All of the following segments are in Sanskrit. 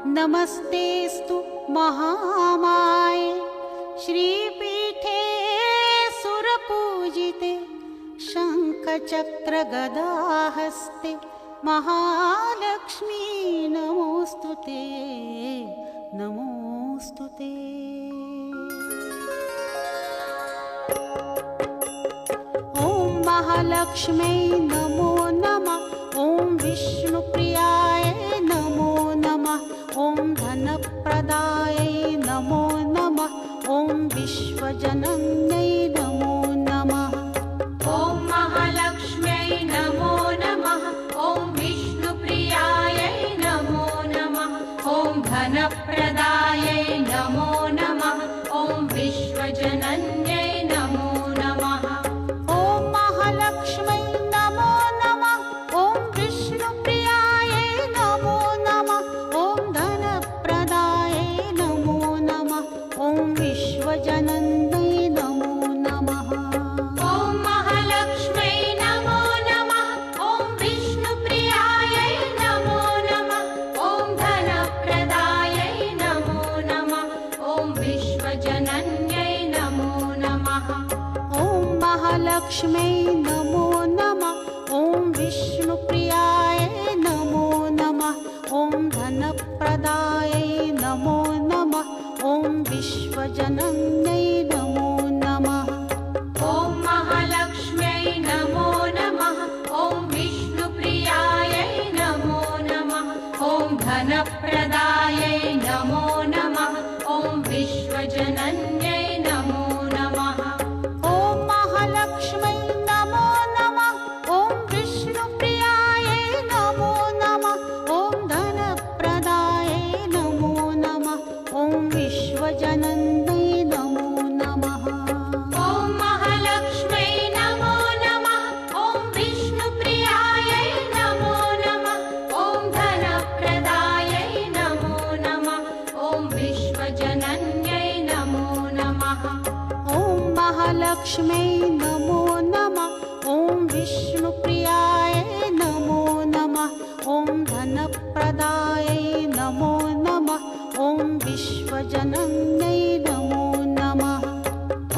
नमस्तेस्तु महामाये श्रीपीठे सुरपूजिते शङ्खचक्रगदाहस्ते महालक्ष्मी नमोऽस्तुते नमोऽस्तुते। ॐ महालक्ष्म्यै नमो नमः। ॐ विष्णुप्रियाय नमो नमः। ॐ धनप्रदायै नमो नमः। ॐ विश्वजनन्यै नमो नमः। ॐ महालक्ष्म्यै नमो नमः। ॐ विष्णुप्रियायै नमो नमः। ॐ धनप्रदायै नमो नमः। ॐ विश्वजनन्यै नमो नमः। ॐ महालक्ष्म्यै नमो नमः। ॐ विष्णुप्रियायै नमो नमः। ॐ धनप्रदायै नमो नमः। ॐ विश्वजनन्यै नमो नमः। ॐ महालक्ष्म्यै नमो नमः। ॐ विष्णुप्रियायै नमो नमः। ॐ धनप्रदायै नमो नमः। ॐ विश्वजनन्यै नमो नमः। ॐ महालक्ष्म्यै नमो नमः। ॐ विष्णुप्रियायै नमो नमः। ॐ धनप्रदायै नमो नमः। ॐ विश्वजनन्यै नमो नमः। ॐ महालक्ष्म्यै नमो नमः। ॐ विष्णुप्रियायै नमो नमः। ॐ धनप्रदायै नमो नमः। ॐ विश्वजनन्यै नमो नमः। ॐ महालक्ष्म्यै नमो नमः। ॐ विष्णुप्रियायै नमो नमः। ॐ धनप्रदायै नमो नमः। ॐ विश्वजनन्यै नमो नमः। ॐ महालक्ष्म्यै नमो नमः। ॐ विष्णुप्रियायै नमो नमः। ॐ धनप्रदायै नमो नमः। ॐ विश्वजनन्यै नमो नमः। ॐ महालक्ष्म्यै नमो नमः। ॐ विष्णुप्रियायै नमो नमः। ॐ धनप्रदायै नमो नमः। ॐ विश्वजनन्यै नमो नमः।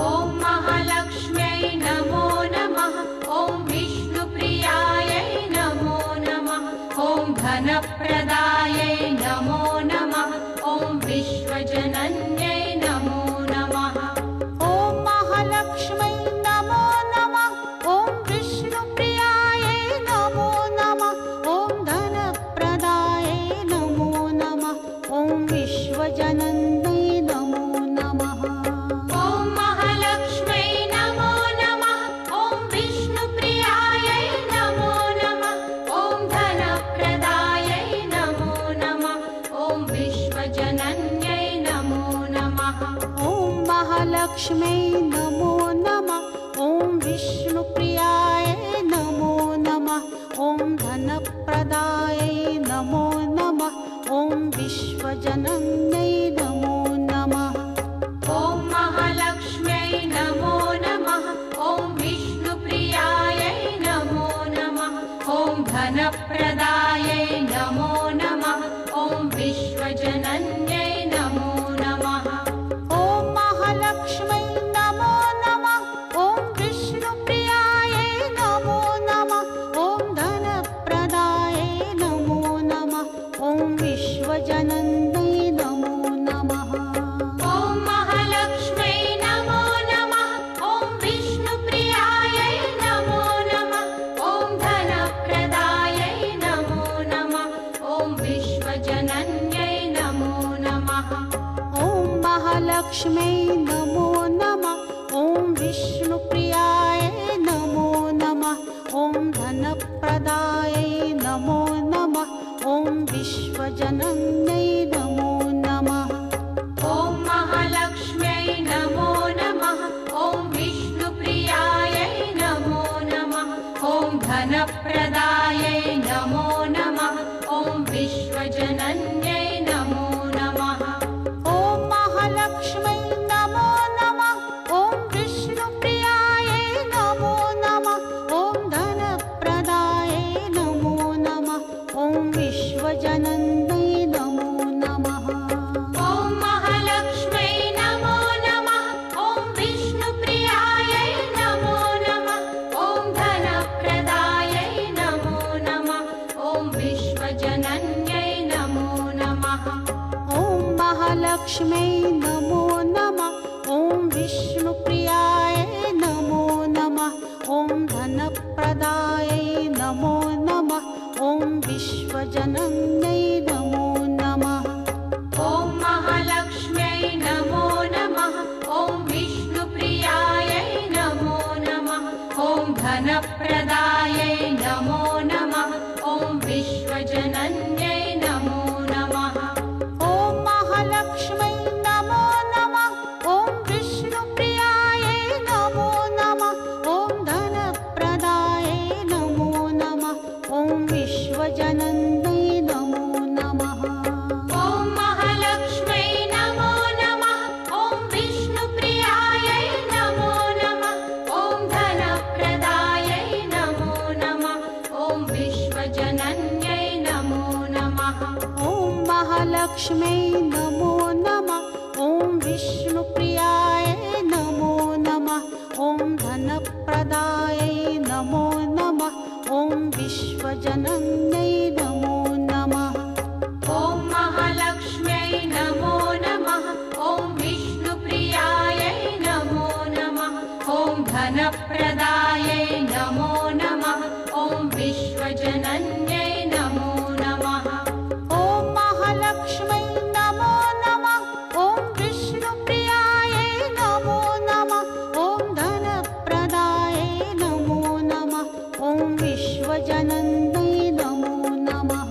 ॐ महालक्ष्म्यै नमो नमः। ॐ विष्णुप्रियायै नमो नमः। ॐ धनप्रदायै नमो नमः। ॐ विश्वजनन्यै नमो नमः। ॐ महालक्ष्म्यै नमो नमः। ॐ विष्णुप्रियायै नमो नमः। ॐ धनप्रदायै नमो नमः। ॐ विश्वजनन्यै नमो नमः। ॐ महालक्ष्म्यै नमो नमः। ॐ विष्णुप्रियायै नमो नमः। ॐ धनप्रदायै नमो नमः। ॐ विश्वजनन्यै नमो नमः। ॐ महालक्ष्म्यै नमो नमः। ॐ विष्णुप्रियायै नमो नमः। ॐ धनप्रदायै नमो नमः। ॐ विश्वजनन्यै नमो नमः। ॐ महालक्ष्म्यै नमो नमः। ॐ विष्णुप्रियायै नमो नमः। ॐ धनप्रदायै नमो नमः। ॐ विश्वजनन्यै नमो नमः। ॐ महालक्ष्म्यै नमो नमः। ॐ विष्णुप्रियायै नमो नमः। ॐ धनप्रदायै नमो नमः। ॐ विश्वजनन्यै नमो नमः। ॐ महालक्ष्म्यै नमो नमः। ॐ विष्णुप्रियायै नमो नमः। ॐ धनप्रदायै नमो नमः। ॐ विश्वजनन्यै नमो नमः। ॐ महालक्ष्म्यै नमो नमः। ॐ विष्णुप्रियायै नमो नमः। ॐ धनप्रदायै नमो नमः। ॐ विश्वजनन्यै नमो नमः। ॐ महालक्ष्म्यै नमो नमः। ॐ विष्णुप्रियायै नमो नमः। ॐ धनप्रदायै नमो नमः। ॐ विश्वजनन्यै नमो नमः। ॐ महालक्ष्म्यै नमो नमः। ॐ विष्णुप्रियायै नमो नमः। ॐ धनप्रदायै नमो नमः। ॐ विश्वजनन्यै नमो नमः। महालक्ष्म्यै नमो नमः। ॐ विष्णुप्रियायै नमो नमः। ॐ धनप्रदायै नमो नमः। ॐ विश्वजनन्यै नमो नमः। ॐ महालक्ष्म्यै नमो नमः। ॐ विष्णुप्रियायै नमो नमः। ॐ धनप्रदायै नमो नमः। ॐ विश्वजनन्यै नमो नमः। ॐ महालक्ष्म्यै नमो नमः। ॐ विष्णुप्रियायै नमो नमः। ॐ धनप्रदायै नमो नमः। ॐ विश्वजनन्यै नमो नमः। ॐ महालक्ष्म्यै नमो नमः। ॐ विष्णुप्रियायै नमो नमः। ॐ धनप्रदायै नमो नमः। ॐ विश्वजनन्यै नमो नमः। ॐ महालक्ष्म्यै नमो नमः। ॐ विष्णुप्रियायै नमो नमः। ॐ धनप्रदायै नमो नमः। ॐ विश्वजनन्यै नमो नमः। ॐ महालक्ष्म्यै नमो नमः। ॐ विष्णुप्रियायै नमो नमः। ॐ धनप्रदायै नमो नमः। ॐ विश्वजनन्यै नमो नमः। ॐ महालक्ष्म्यै नमो नमः। ॐ विष्णुप्रियायै नमो नमः। ॐ धनप्रदायै नमो नमः। ॐ विश्वजनन्यै नमो नमः।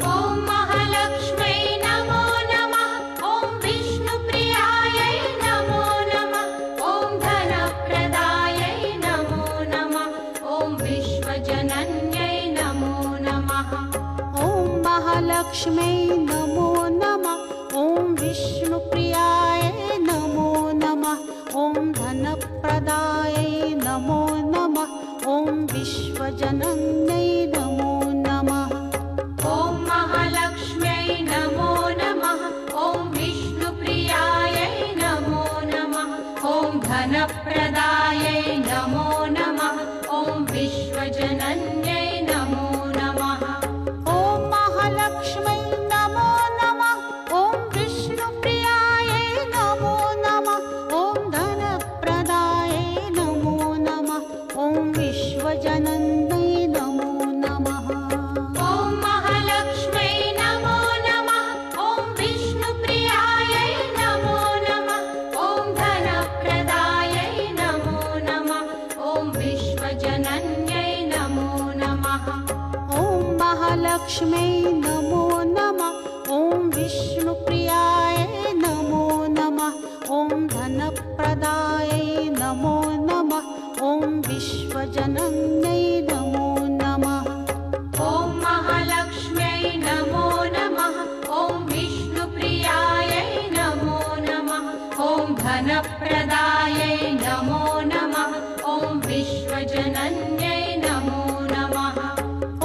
ॐ महालक्ष्म्यै नमो नमः। ॐ विष्णुप्रियायै नमो नमः। ॐ धनप्रदायै नमो नमः। ॐ विश्वजनन्यै नमो नमः। ॐ महालक्ष्म्यै नमो नमः। ॐ विष्णुप्रियायै नमो नमः। ॐ धनप्रदायै नमो नमः। ॐ विश्वजनन्यै नमो नमः। ॐ महालक्ष्म्यै नमो नमः। ॐ विष्णुप्रियायै नमो नमः। ॐ धनप्रदायै नमो नमः। ॐ विश्वजनन्यै नमो नमः। ॐ महालक्ष्म्यै नमो नमः। ॐ विष्णुप्रियायै नमो नमः। ॐ धनप्रदायै नमो नमः। ॐ विश्वजनन्यै नमो नमः। ॐ महालक्ष्म्यै नमो नमः। ॐ विष्णुप्रियायै नमो नमः। ॐ धनप्रदायै नमो नमः। ॐ विश्वजनन्यै नमो नमः। ॐ महालक्ष्म्यै नमो नमः। ॐ विष्णुप्रियायै नमो नमः। ॐ धनप्रदायै नमो नमः। ॐ विश्वजनन्यै नमो नमः। ॐ महालक्ष्म्यै नमो नमः। ॐ विष्णुप्रियायै नमो नमः। ॐ धनप्रदायै नमो नमः। ॐ विश्वजनन्यै नमो नमः।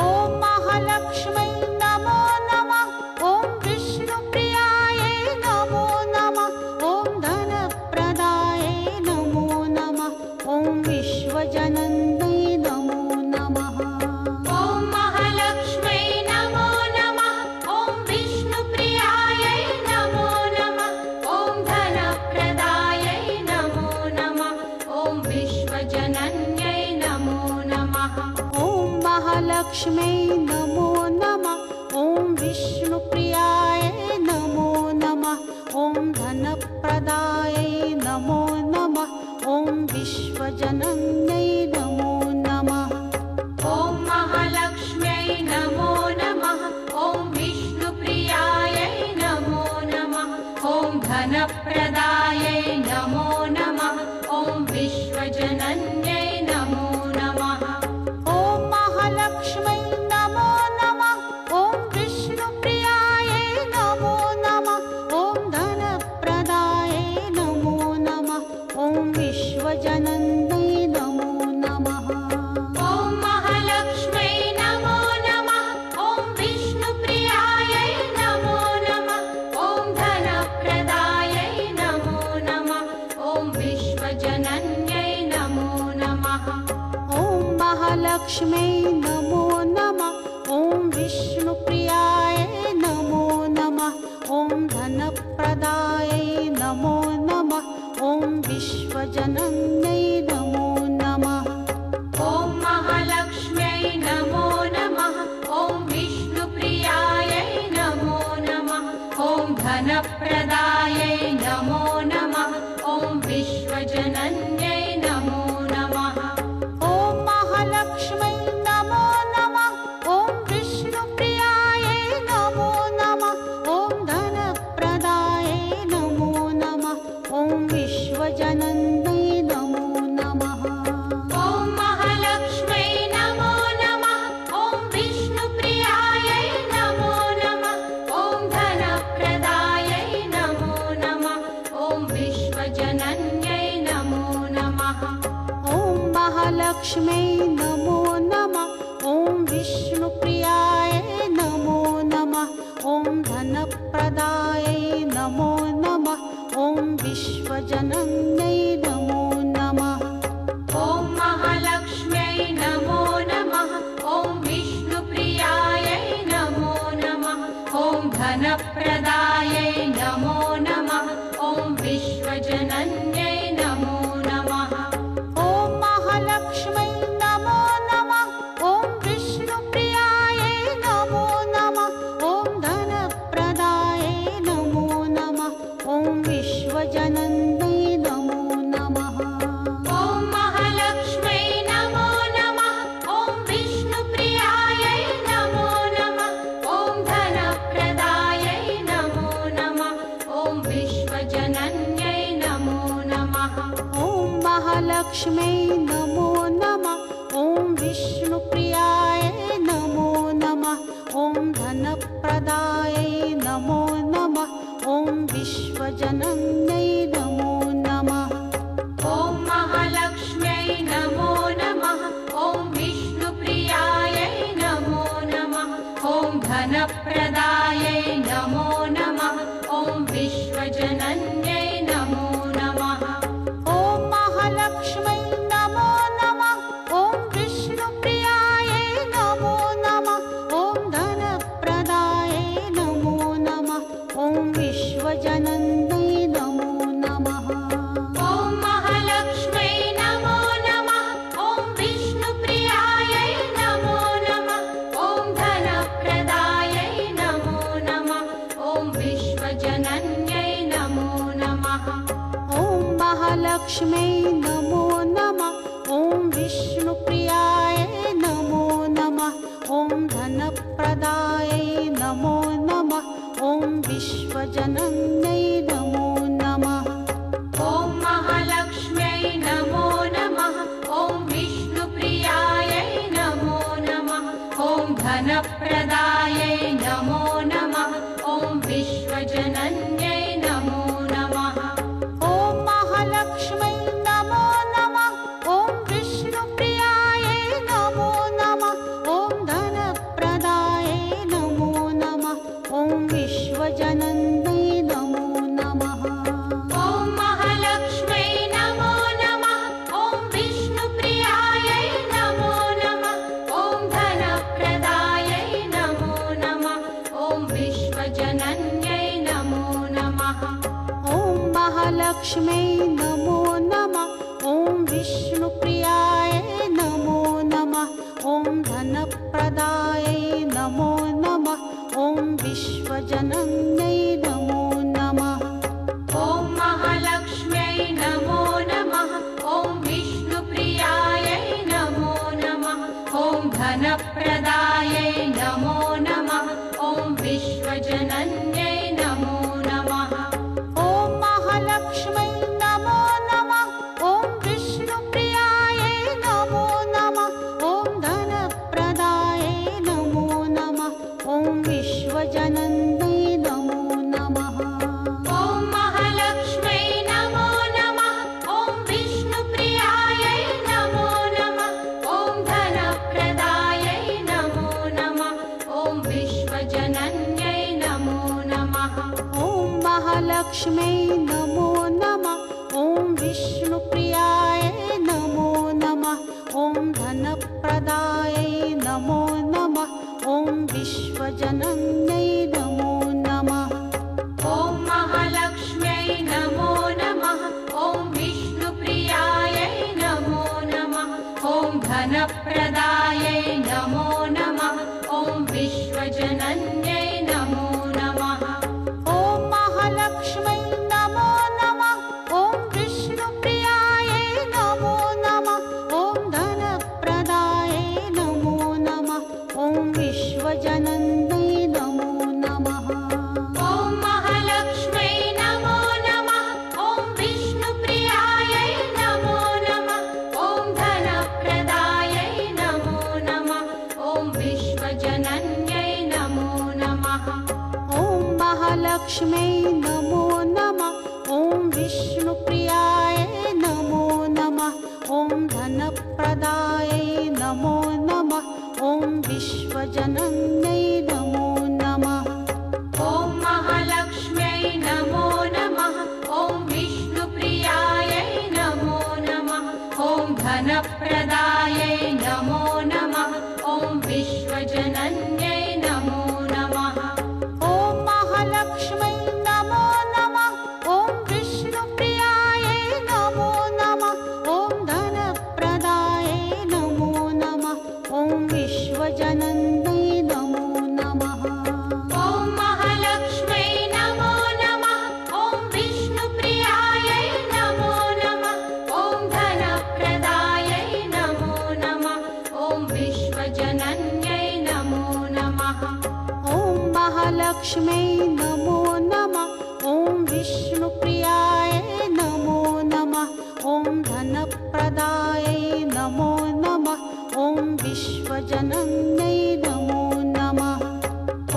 ॐ महालक्ष्म्यै नमो नमः। ॐ विष्णुप्रियायै नमो नमः। ॐ धनप्रदायै नमो नमः। ॐ विश्वजनन्यै नमो नमः। ॐ महालक्ष्म्यै नमो नमः। ॐ विष्णुप्रियायै नमो नमः। ॐ धनप्रदायै नमो नमः। ॐ विश्वजनन्यै नमो नमः। ॐ महालक्ष्म्यै नमो नमः। ॐ विष्णुप्रियायै नमो नमः। ॐ धनप्रदायै नमो नमः। ॐ विश्वजनन्यै नमो नमः। ॐ महालक्ष्म्यै नमो नमः। ॐ विष्णुप्रियायै नमो नमः। ॐ धनप्रदायै नमो नमः। ॐ विश्वजनन्यै नमो नमः। ॐ महालक्ष्म्यै नमो नमः। ॐ विष्णुप्रियायै नमो नमः। ॐ धनप्रदायै नमो नमः। ॐ विश्वजनन्यै नमो नमः। ॐ महालक्ष्म्यै नमो नमः। ॐ विष्णुप्रियायै नमो नमः। ॐ धनप्रदायै नमो नमः। ॐ विश्वजनन्यै नमो नमः। ॐ महालक्ष्म्यै नमो नमः। ॐ विष्णुप्रियायै नमो नमः। ॐ धनप्रदायै महालक्ष्म्यै नमो नमः। ॐ विष्णुप्रियाय नमो नमः। ॐ धनप्रदायै नमो नमः। ॐ विश्वजनन्यै नमो नमः। ॐ महालक्ष्म्यै नमो नमः। ॐ विष्णुप्रियायै नमो नमः। ॐ धनप्रदायै नमो नमः। ॐ विश्वजनन्यै नमो नमः। ॐ महालक्ष्म्यै नमो नमः। ॐ विष्णुप्रियायै नमो नमः। ॐ धनप्रदायै नमो नमः। ॐ विश्वजनन्यै नमो नमः। ॐ महालक्ष्म्यै नमो नमः। ॐ विष्णुप्रियायै नमो नमः। ॐ धनप्रदायै नमो नमः। ॐ विश्वजनन्यै नमो नमः। ॐ महालक्ष्म्यै नमो नमः। ॐ विष्णुप्रियाय नमो नमः। ॐ धनप्रदायै नमो नमः। ॐ विश्वजनन्यै नमो नमः। ॐ महालक्ष्म्यै नमो नमः। ॐ विष्णुप्रियायै नमो नमः। ॐ धनप्रदायै नमो नमः। ॐ विश्वजनन्यै नमो नमः। ॐ महालक्ष्म्यै नमो नमः। ॐ विष्णुप्रियायै नमो नमः। ॐ धनप्रदायै नमो नमः। ॐ विश्वजनन्यै नमो नमः। ॐ महालक्ष्म्यै नमो नमः। ॐ विष्णुप्रियायै नमो नमः। ॐ धनप्रदायै नमो नमः। ॐ विश्वजनन्यै नमो नमः। ॐ महालक्ष्म्यै नमो नमः। ॐ विष्णुप्रियाय नमो नमः। ॐ धनप्रदायै नमो नमः। ॐ विश्वजनन्यै नमो नमः। ॐ महालक्ष्म्यै नमो नमः। ॐ विष्णुप्रियायै नमो नमः। ॐ धनप्रदायै नमो नमः। ॐ विश्वजनन्यै नमो नमः। ॐ महालक्ष्म्यै नमो नमः। ॐ विष्णुप्रियायै नमो नमः। ॐ धनप्रदायै नमो नमः। ॐ विश्वजनन्यै नमो नमः। ॐ महालक्ष्म्यै नमो नमः। ॐ विष्णुप्रियायै नमो नमः। ॐ धनप्रदायै नमो नमः। ॐ विश्वजनन्यै नमो नमः। ॐ महालक्ष्म्यै नमो नमः। ॐ विष्णुप्रियाय नमो नमः। ॐ धनप्रदायै नमो नमः। ॐ विश्वजनन्यै नमो नमः। ॐ महालक्ष्म्यै नमो नमः। ॐ विष्णुप्रियायै नमो नमः। ॐ धनप्रदायै नमो नमः। ॐ विश्वजनन्यै नमो नमः। ॐ महालक्ष्म्यै नमो नमः। ॐ विष्णुप्रियायै नमो नमः। ॐ धनप्रदायै नमो नमः। ॐ विश्वजनन्यै नमो नमः। ॐ महालक्ष्म्यै नमो नमः। ॐ विष्णुप्रियायै नमो नमः। ॐ धनप्रदायै नमो नमः। ॐ विश्वजनन्यै नमो नमः। ॐ महालक्ष्म्यै नमो नमः। ॐ विष्णुप्रियाय नमो नमः। ॐ धनप्रदायै नमो नमः। ॐ विश्वजनन्यै नमो नमः। ॐ महालक्ष्म्यै नमो नमः। ॐ विष्णुप्रियायै नमो नमः। ॐ धनप्रदायै नमो नमः। ॐ विश्वजनन्यै नमो नमः। ॐ महालक्ष्म्यै नमो नमः। ॐ विष्णुप्रियायै नमो नमः। ॐ धनप्रदायै नमो नमः। ॐ विश्वजनन्यै नमो नमः। ॐ महालक्ष्म्यै नमो नमः। ॐ विष्णुप्रियायै नमो नमः। ॐ धनप्रदायै नमो नमः। ॐ विश्वजनन्यै नमो नमः। ॐ महालक्ष्म्यै नमो नमः। ॐ विष्णुप्रियाय नमो नमः। ॐ धनप्रदाय नमो नमः ॐ विश्वजनन्यै नमो नमः ॐ महालक्ष्म्यै नमो नमः ॐ विष्णुप्रियायै नमो नमः ॐ धनप्रदायै नमो नमः ॐ विश्वजनन्यै नमो नमः ॐ महालक्ष्म्यै नमो नमः ॐ विष्णुप्रियायै नमो नमः ॐ धनप्रदायै नमो नमः ॐ विश्वजनन्यै नमो नमः ॐ महालक्ष्म्यै नमो नमः ॐ विष्णुप्रियायै नमो नमः ॐ धनप्रदायै नमो नमः ॐ विश्वजनन्यै नमो नमः ॐ महालक्ष्म्यै नमो नमः ॐ विष्णुप्रियायै नमो नमः ॐ धनप्रदायै नमो नमः ॐ विश्वजनन्यै नमो नमः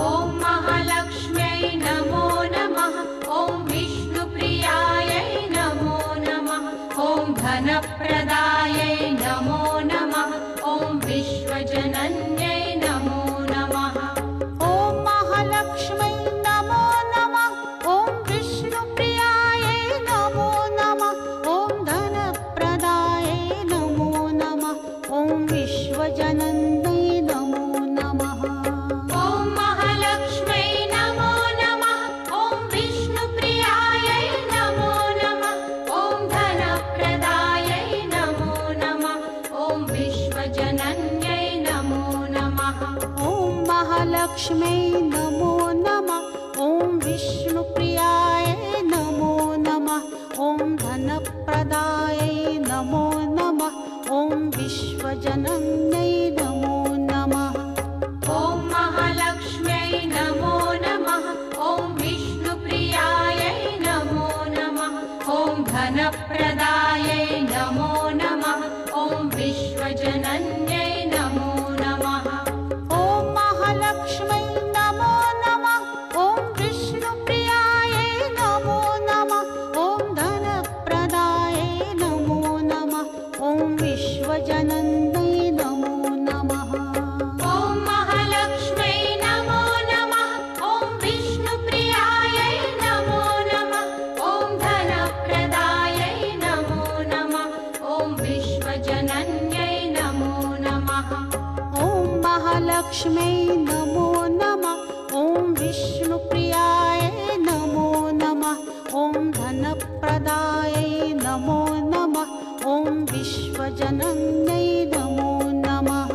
ॐ महालक्ष्म्यै नमो नमः ॐ विष्णुप्रियायै नमो नमः ॐ धनप्रदायै नमो नमः ॐ विश्वजनन्यै नमो नमः ॐ महालक्ष्म्यै नमो नमः ॐ विष्णुप्रियायै नमो नमः ॐ धनप्रदायै नमो नमः ॐ विश्वजनन्यै नमो नमः ॐ महालक्ष्म्यै नमो नमः ॐ विष्णुप्रियायै नमो नमः ॐ धनप्रदायै नमो नमः ॐ विश्वजनन्यै नमो नमः ॐ महालक्ष्म्यै नमो नमः ॐ विष्णुप्रियायै नमो नमः ॐ धनप्रदायै नमो नमः ॐ विश्वजनन्यै नमो नमः ॐ महालक्ष्म्यै नमो नमः ॐ विष्णुप्रियायै नमो नमः ॐ धनप्रदायै नमो नमः ॐ विश्वजनन्यै नमो नमः ॐ महालक्ष्म्यै नमो नमः ॐ विष्णुप्रियायै नमो नमः ॐ धनप्रदायै नमो नमः ॐ विश्वजनन्यै नमो नमः ॐ महालक्ष्म्यै नमो नमः ॐ विष्णुप्रियायै नमो नमः ॐ धनप्रदायै नमो नमः ॐ विश्वजनन्यै नमो नमः ॐ महालक्ष्म्यै नमो नमः ॐ विष्णुप्रियायै नमो नमः ॐ धनप्रदायै नमो नमः ॐ विश्वजनन्यै नमो नमः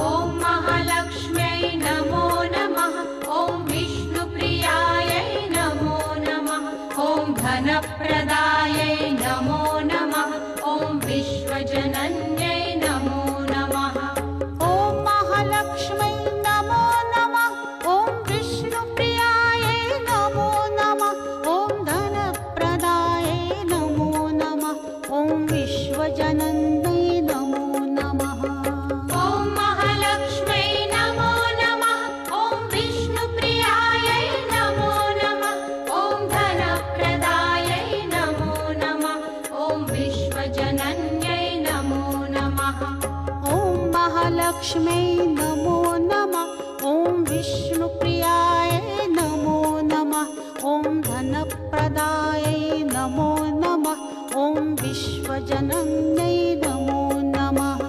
ॐ महालक्ष्म्यै नमो नमः ॐ विष्णुप्रियायै नमो नमः ॐ धनप्रदायै नमो नमः ॐ विश्वजनन्यै नमो नमः ॐ महालक्ष्म्यै नमो नमः ॐ विष्णुप्रियायै नमो नमः ॐ धनप्रदायै नमो नमः ॐ विश्वजनन्यै नमो नमः ॐ महालक्ष्म्यै नमो नमः ॐ विष्णुप्रियायै नमो नमः ॐ धनप्रदायै नमो नमः ॐ विश्वजनन्यै नमो नमः ॐ महालक्ष्म्यै नमो नमः ॐ विष्णुप्रियायै नमो नमः ॐ धनप्रदायै नमो नमः ॐ विश्वजनन्यै नमो नमः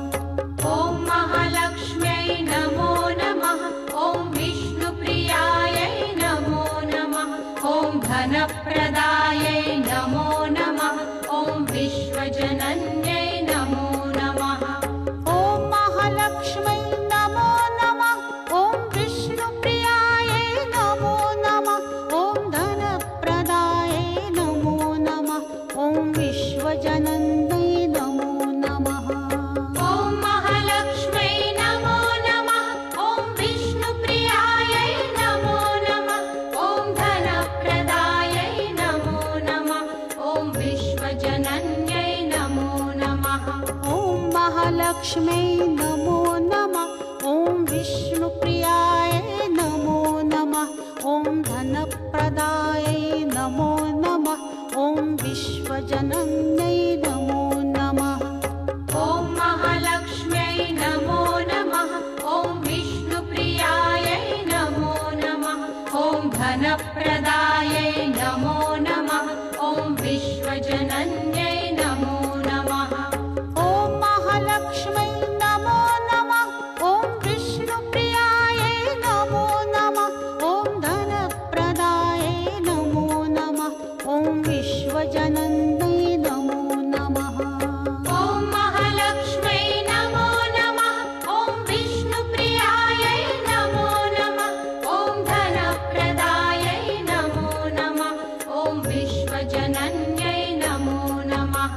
ॐ महालक्ष्म्यै नमो नमः ॐ विष्णुप्रियायै नमो नमः ॐ धनप्रदायै नमो नमः ॐ विश्वजनन्यै नमो नमः ॐ महालक्ष्म्यै नमो नमः ॐ विष्णुप्रियायै नमो नमः ॐ धनप्रदायै नमो नमः ॐ विश्वजनन्यै नमो नमः ॐ महालक्ष्म्यै नमो नमः ॐ विष्णुप्रियायै नमो नमः ॐ धनप्रदायै नमो नमः ॐ विश्वजनन्यै नमो नमः ॐ महालक्ष्म्यै नमो नमः ॐ विष्णुप्रियायै नमो नमः ॐ धनप्रदायै नमो नमः ॐ विश्वजनन्यै नमो नमः ॐ महालक्ष्म्यै नमो धनप्रदायै नमो नमः ॐ विश्वजनन्यै नमो नमः ॐ महालक्ष्मै नमो नमः ॐ विष्णुप्रियायै नमो नमः ॐ धनप्रदायै नमो नमः ॐ विश्वजनन्यै नमो नमः ॐ महालक्ष्मै नमो नमः ॐ विष्णुप्रियायै नमो नमः ॐ धनप्रदायै नमो नमः ॐ विश्वजनन्यै नमो नमः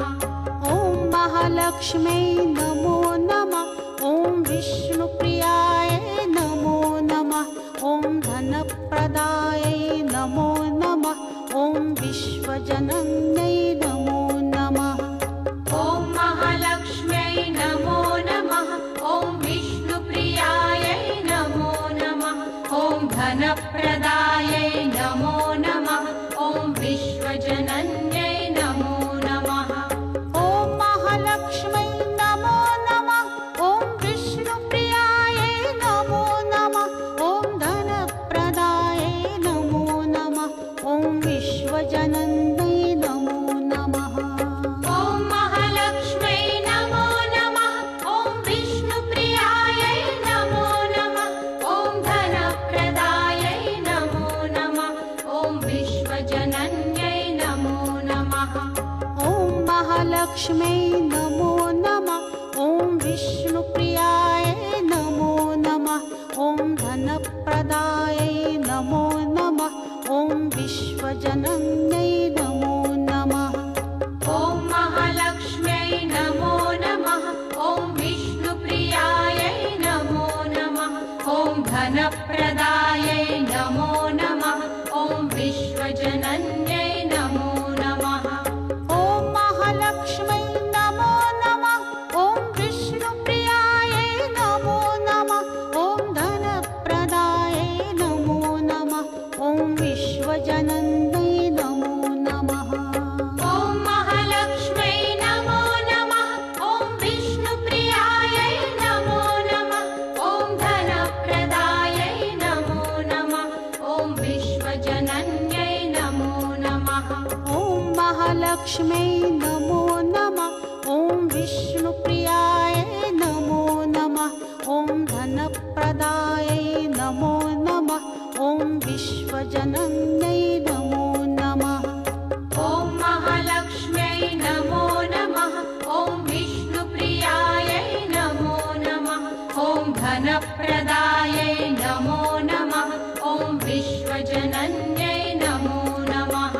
ॐ महालक्ष्मै नमो नमः ॐ विष्णुप्रियायै नमो नमः ॐ धनप्रदायै नमो नमः ॐ विश्वजनन्यै नमो नमः ॐ महालक्ष्म्यै नमो नमः ॐ विष्णुप्रियायै नमो नमः ॐ धनप्रदायै नमो नमः ॐ विश्वजनन्यै नमो नमः ॐ महालक्ष्मै नमो नमः ॐ विष्णुप्रियायै नमो नमः ॐ धनप्रदायै नमो नमः ॐ विश्वजनन्यै नमो नमः ॐ महालक्ष्म्यै नमो नमः ॐ विष्णुप्रियायै नमो नमः ॐ धनप्रदायै नमो नमः ॐ विश्वजनन्यै नमो नमः ॐ महालक्ष्मै नमो नमः ॐ विष्णुप्रियायै नमो नमः ॐ धनप्रदायै नमो नमः ॐ विश्वजनन्यै नमो नमः ॐ महालक्ष्म्यै नमो नमः ॐ विष्णुप्रियायै नमो नमः ॐ धनप्रदायै नमो नमः ॐ विश्वजनन्यै नमो नमः ॐ महालक्ष्मै नमो नमः ॐ विष्णुप्रियायै नमो नमः ॐ धनप्रदायै नमो नमः ॐ विश्वजनन्यै नमो नमः ॐ महालक्ष्म्यै नमो नमः ॐ विष्णुप्रियायै नमो नमः ॐ धनप्रदायै नमो नमः ॐ विश्वजनन्यै नमो नमः ॐ महालक्ष्मै नमो नमः ॐ विष्णुप्रियायै नमो नमः ॐ धनप्रदायै नमो नमः ॐ विश्वजनन्यै नमो नमः ॐ महालक्ष्म्यै नमो नमः ॐ विष्णुप्रियायै नमो नमः ॐ धनप्रदायै नमो नमः ॐ विश्वजनन्यै नमो नमः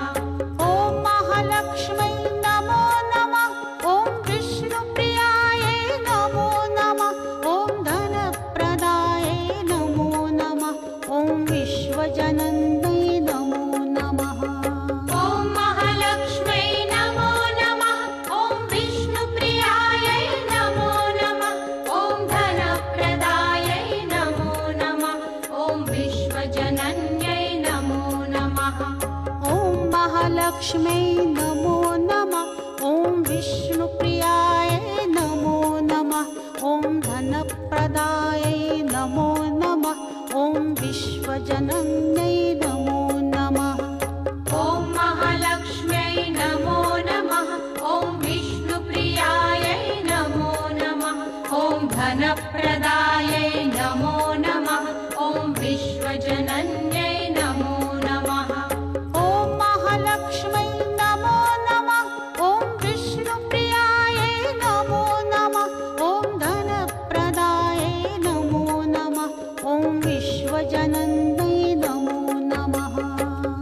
ॐ महालक्ष्मै नमो नमः ॐ विष्णुप्रियायै नमो नमः ॐ धनप्रदायै नमो नमः ॐ विश्वजनन्यै नमो नमः ॐ महालक्ष्म्यै नमो नमः ॐ विष्णुप्रियायै नमो नमः ॐ धनप्रदायै नमो नमः ॐ विश्वजनन्यै नमो नमः ॐ महालक्ष्मै नमो नमः ॐ विष्णुप्रियायै नमो नमः ॐ धनप्रदायै नमो नमः ॐ विश्वजनन्यै नमो नमः ॐ महालक्ष्म्यै नमो नमः ॐ विष्णुप्रियायै नमो नमः ॐ धनप्रदायै नमो नमः ॐ विश्वजनन्यै नमो नमः ॐ महालक्ष्मै नमो नमः ॐ विष्णुप्रियायै नमो नमः ॐ धनप्रदायै नमो नमः ॐ विश्वजनन्यै नमो नमः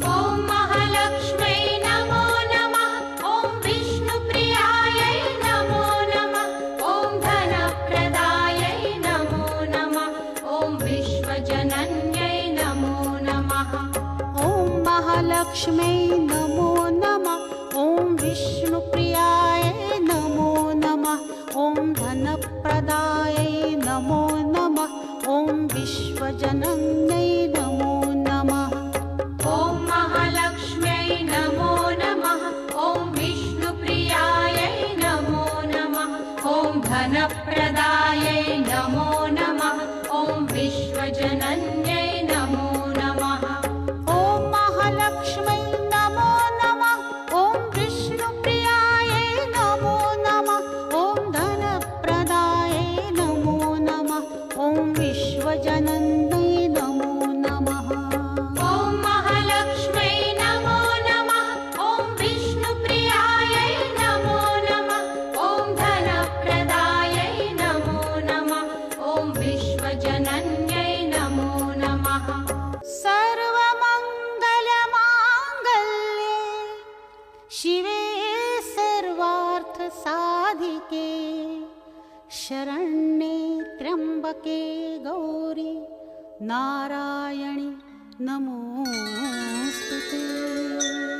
ॐ महालक्ष्म्यै नमो नमः ॐ विष्णुप्रियायै नमो नमः ॐ धनप्रदायै नमो नमः ॐ विश्वजनन्यै नमो नमः ॐ महालक्ष्मै नमो नमः ॐ विष्णुप्रियायै नमो नमः ॐ धनप्रदायै नमो नमः ॐ विश्वजनन्यै नमो नमः ॐ महालक्ष्म्यै नमो नमः ॐ विष्णुप्रियायै नमो नमः ॐ धनप्रदायै नमो नमः ॐ विश्वजनन्यै नमो नमः ॐ त्र्यम्बके गौरी नारायणि नमोऽस्तु ते।